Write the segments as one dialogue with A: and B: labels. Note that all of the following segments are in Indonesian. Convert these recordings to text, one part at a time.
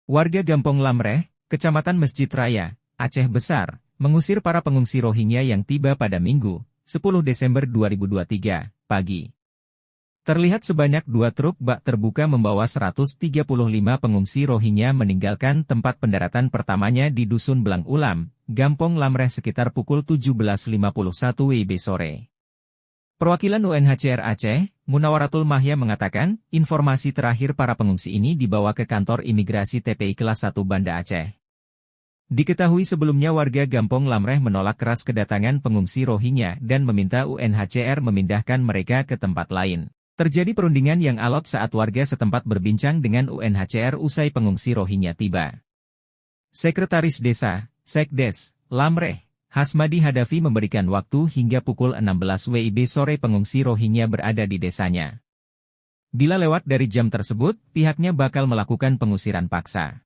A: Warga Gampong Lamreh, Kecamatan Masjid Raya, Aceh Besar, mengusir para pengungsi Rohingya yang tiba pada Minggu, 10 Desember 2023, pagi. Terlihat sebanyak 2 truk bak terbuka membawa 135 pengungsi Rohingya meninggalkan tempat pendaratan pertamanya di Dusun Belang Ulam, Gampong Lamreh sekitar pukul 17.51 WIB sore. Perwakilan UNHCR Aceh, Munawaratul Mahya mengatakan, informasi terakhir para pengungsi ini dibawa ke kantor imigrasi TPI kelas 1 Banda Aceh. Diketahui sebelumnya warga Gampong Lamreh menolak keras kedatangan pengungsi Rohingya dan meminta UNHCR memindahkan mereka ke tempat lain. Terjadi perundingan yang alot saat warga setempat berbincang dengan UNHCR usai pengungsi Rohingya tiba. Sekretaris Desa, Sekdes, Lamreh, Hasmadi Hadafi memberikan waktu hingga pukul 16 WIB sore pengungsi Rohingya berada di desanya. Bila lewat dari jam tersebut, pihaknya bakal melakukan pengusiran paksa.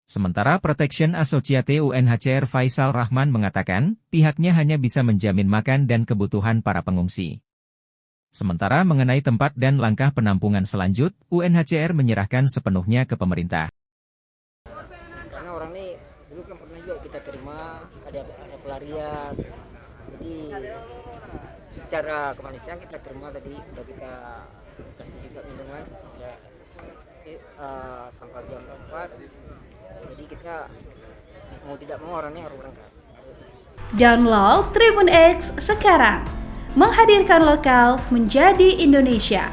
A: Sementara Protection Associate UNHCR Faisal Rahman mengatakan, pihaknya hanya bisa menjamin makan dan kebutuhan para pengungsi. Sementara mengenai tempat dan langkah penampungan selanjut, UNHCR menyerahkan sepenuhnya ke pemerintah.
B: Karena orang ini dulu kan pernah juga kita terima, ada pelarian, jadi secara kemanusiaan kita terima tadi, udah kita kasih juga minuman sampai jam 4, jadi kita mau tidak mau orangnya harus berangkat.
C: Download Tribun X sekarang, menghadirkan lokal menjadi Indonesia.